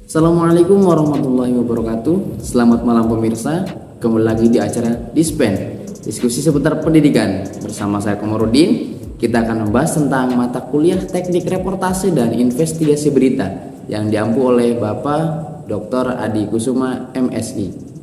Assalamualaikum warahmatullahi wabarakatuh. Selamat malam pemirsa. Kembali lagi di acara Dispen, diskusi seputar pendidikan. Bersama saya Komarudin. Kita akan membahas tentang mata kuliah teknik reportase dan investigasi berita yang diampu oleh Bapak Dr. Adi Kusuma MSI.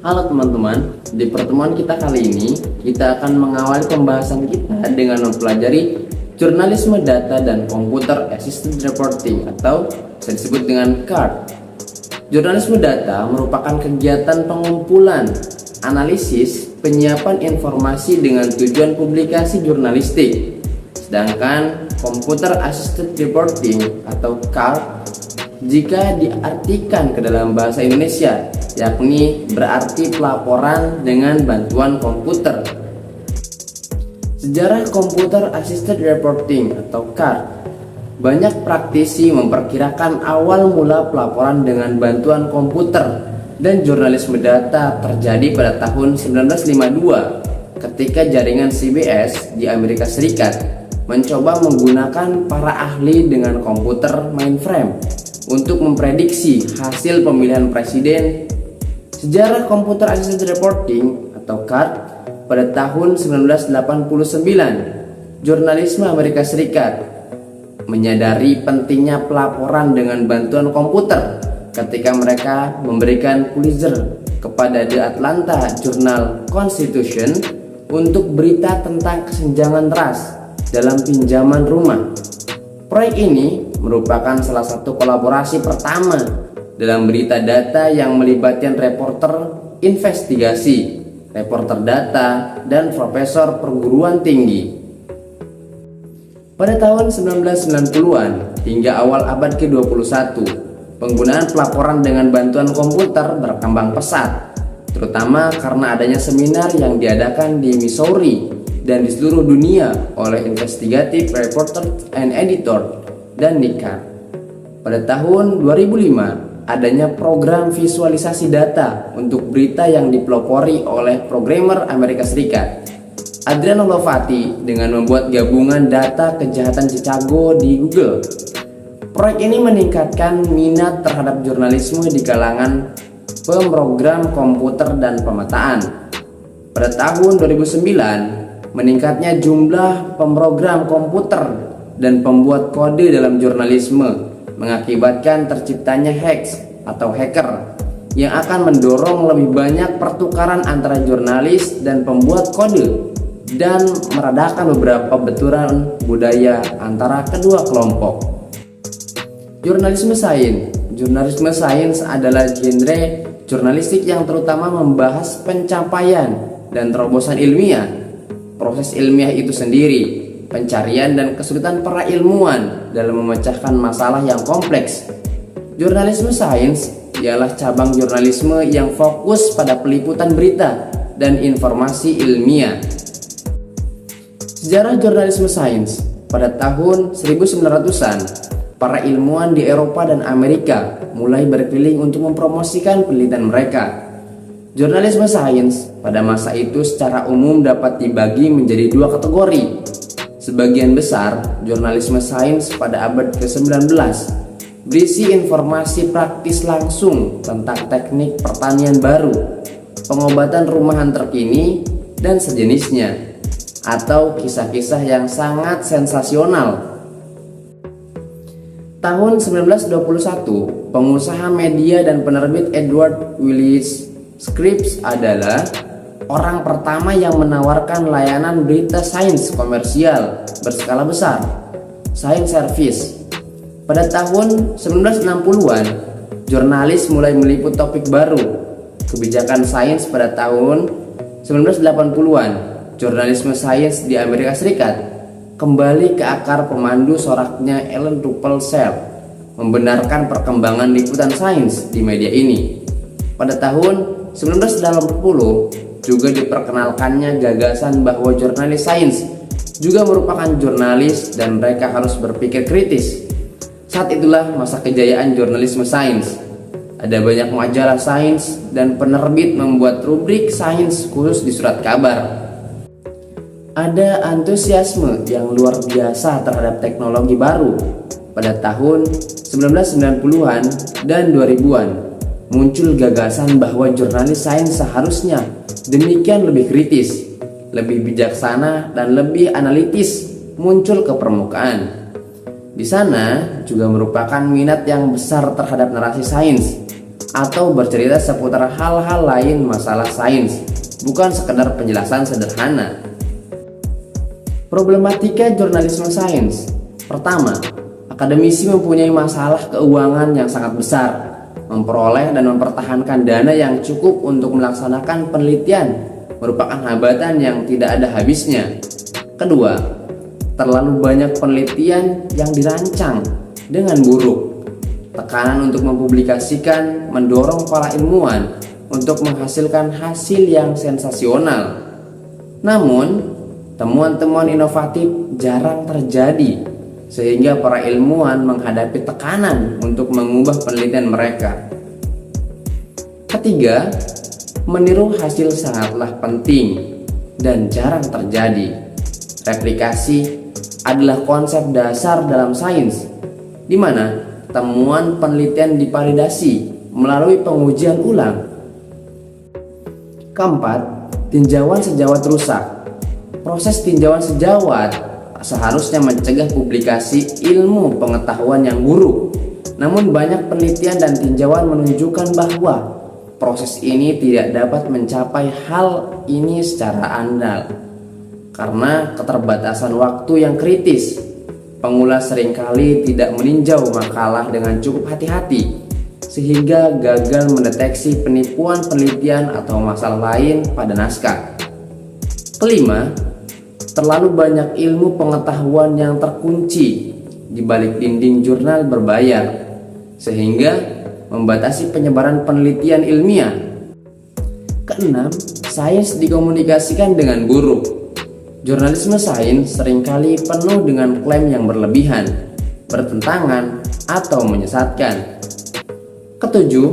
Halo teman-teman, di pertemuan kita kali ini kita akan mengawali pembahasan kita dengan mempelajari jurnalisme data dan Computer Assisted Reporting atau bisa disebut dengan CART. Jurnalisme data merupakan kegiatan pengumpulan, analisis, penyiapan informasi dengan tujuan publikasi jurnalistik. Sedangkan Computer Assisted Reporting atau CART jika diartikan ke dalam bahasa Indonesia, yakni berarti pelaporan dengan bantuan komputer. Sejarah Computer Assisted Reporting atau CART. Banyak praktisi memperkirakan awal mula pelaporan dengan bantuan komputer dan jurnalisme data terjadi pada tahun 1952 ketika jaringan CBS di Amerika Serikat mencoba menggunakan para ahli dengan komputer mainframe untuk memprediksi hasil pemilihan presiden. Sejarah Computer Assisted Reporting atau CART pada tahun 1989, jurnalisme Amerika Serikat menyadari pentingnya pelaporan dengan bantuan komputer ketika mereka memberikan Pulitzer kepada The Atlanta Journal-Constitution untuk berita tentang kesenjangan ras dalam pinjaman rumah. Proyek ini merupakan salah satu kolaborasi pertama dalam berita data yang melibatkan reporter investigasi, reporter data, dan profesor perguruan tinggi. Pada tahun 1990-an hingga awal abad ke-21, penggunaan pelaporan dengan bantuan komputer berkembang pesat, terutama karena adanya seminar yang diadakan di Missouri dan di seluruh dunia oleh Investigative Reporters and Editor dan NICAR. Pada tahun 2005, adanya program visualisasi data untuk berita yang dipelopori oleh programmer Amerika Serikat, Adriano Lovati, dengan membuat gabungan data kejahatan Chicago di Google. Proyek ini meningkatkan minat terhadap jurnalisme di kalangan pemrogram komputer dan pemetaan. Pada tahun 2009, meningkatnya jumlah pemrogram komputer dan pembuat kode dalam jurnalisme mengakibatkan terciptanya hacks atau hacker yang akan mendorong lebih banyak pertukaran antara jurnalis dan pembuat kode dan meredakan beberapa benturan budaya antara kedua kelompok. Jurnalisme sains. Jurnalisme sains adalah genre jurnalistik yang terutama membahas pencapaian dan terobosan ilmiah, proses ilmiah itu sendiri, pencarian dan kesulitan para ilmuwan dalam memecahkan masalah yang kompleks. Jurnalisme sains ialah cabang jurnalisme yang fokus pada peliputan berita dan informasi ilmiah. Sejarah jurnalisme sains. Pada tahun 1900-an, para ilmuwan di Eropa dan Amerika mulai berkeliling untuk mempromosikan penelitian mereka. Jurnalisme sains pada masa itu secara umum dapat dibagi menjadi dua kategori. Sebagian besar jurnalisme sains pada abad ke-19 berisi informasi praktis langsung tentang teknik pertanian baru, pengobatan rumahan terkini, dan sejenisnya, atau kisah-kisah yang sangat sensasional. Tahun 1921, pengusaha media dan penerbit Edward Willis Scripps adalah orang pertama yang menawarkan layanan berita sains komersial berskala besar, Science Service. Pada tahun 1960-an, jurnalis mulai meliput topik baru, kebijakan sains. Pada tahun 1980-an, jurnalisme sains di Amerika Serikat kembali ke akar pemandu soraknya Ellen Ruppelsell membenarkan perkembangan liputan sains di media ini. Pada tahun 1980 juga diperkenalkannya gagasan bahwa jurnalis sains juga merupakan jurnalis dan mereka harus berpikir kritis. Saat itulah masa kejayaan jurnalisme sains. Ada banyak majalah sains dan penerbit membuat rubrik sains khusus di surat kabar. Ada antusiasme yang luar biasa terhadap teknologi baru. Pada tahun 1990-an dan 2000-an muncul gagasan bahwa jurnalis sains seharusnya demikian lebih kritis, lebih bijaksana, dan lebih analitis muncul ke permukaan. Di sana juga merupakan minat yang besar terhadap narasi sains atau bercerita seputar hal-hal lain masalah sains, bukan sekedar penjelasan sederhana. Problematika jurnalisme sains. Pertama, akademisi mempunyai masalah keuangan yang sangat besar, memperoleh dan mempertahankan dana yang cukup untuk melaksanakan penelitian merupakan hambatan yang tidak ada habisnya. Kedua, terlalu banyak penelitian yang dirancang dengan buruk. Tekanan untuk mempublikasikan mendorong para ilmuwan untuk menghasilkan hasil yang sensasional. Namun, temuan-temuan inovatif jarang terjadi, sehingga para ilmuwan menghadapi tekanan untuk mengubah penelitian mereka. Ketiga, meniru hasil sangatlah penting dan jarang terjadi. Replikasi adalah konsep dasar dalam sains, di mana temuan penelitian divalidasi melalui pengujian ulang. Keempat, tinjauan sejawat rusak. Proses tinjauan sejawat seharusnya mencegah publikasi ilmu pengetahuan yang buruk. Namun banyak penelitian dan tinjauan menunjukkan bahwa proses ini tidak dapat mencapai hal ini secara andal. Karena keterbatasan waktu yang kritis, pengulas seringkali tidak meninjau makalah dengan cukup hati-hati, sehingga gagal mendeteksi penipuan penelitian atau masalah lain pada naskah. Kelima, terlalu banyak ilmu pengetahuan yang terkunci di balik dinding jurnal berbayar, sehingga membatasi penyebaran penelitian ilmiah. Keenam, sains dikomunikasikan dengan buruk. Jurnalisme sains seringkali penuh dengan klaim yang berlebihan, bertentangan, atau menyesatkan. Ketujuh,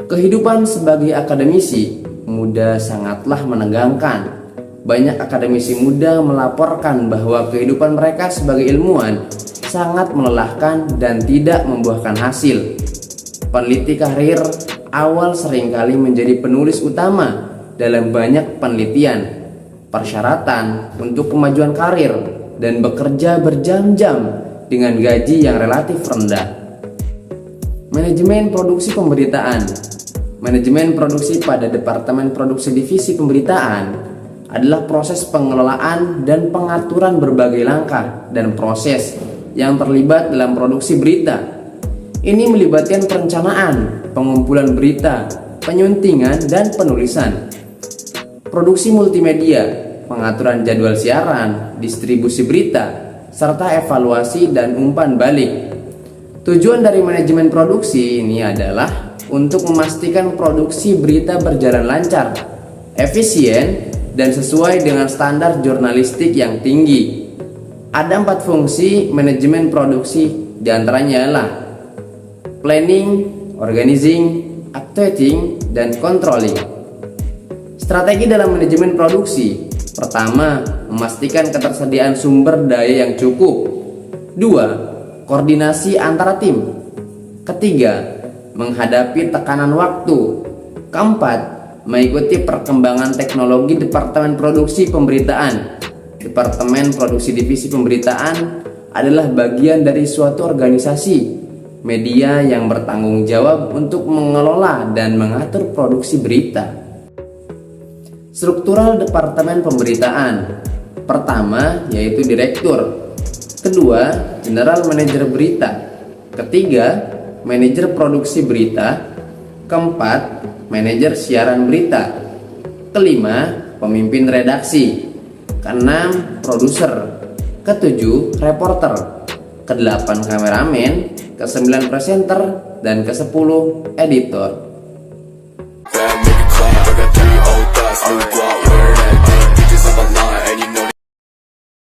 kehidupan sebagai akademisi muda sangatlah menegangkan. Banyak akademisi muda melaporkan bahwa kehidupan mereka sebagai ilmuwan sangat melelahkan dan tidak membuahkan hasil. Peneliti karir awal seringkali menjadi penulis utama dalam banyak penelitian. Persyaratan untuk kemajuan karir dan bekerja berjam-jam dengan gaji yang relatif rendah. Manajemen produksi pemberitaan. Manajemen produksi pada Departemen Produksi Divisi Pemberitaan adalah proses pengelolaan dan pengaturan berbagai langkah dan proses yang terlibat dalam produksi berita. Ini melibatkan perencanaan, pengumpulan berita, penyuntingan, dan penulisan. Produksi multimedia, pengaturan jadwal siaran, distribusi berita, serta evaluasi dan umpan balik. Tujuan dari manajemen produksi ini adalah untuk memastikan produksi berita berjalan lancar, efisien, dan sesuai dengan standar jurnalistik yang tinggi. Ada 4 fungsi manajemen produksi, diantaranya adalah planning, organizing, actuating, dan controlling. Strategi dalam manajemen produksi. Pertama, memastikan ketersediaan sumber daya yang cukup. 2, koordinasi antara tim. Ketiga, menghadapi tekanan waktu. Keempat, mengikuti perkembangan teknologi Departemen Produksi Pemberitaan. Departemen Produksi Divisi Pemberitaan adalah bagian dari suatu organisasi media yang bertanggung jawab untuk mengelola dan mengatur produksi berita. Struktural Departemen Pemberitaan. Pertama, yaitu direktur. Kedua, general manajer berita. Ketiga, manajer produksi berita. Keempat, manajer siaran berita. Kelima, pemimpin redaksi. Keenam, produser. Ketujuh, reporter. Kedelapan, kameramen. ke-9 presenter, dan ke-10 editor.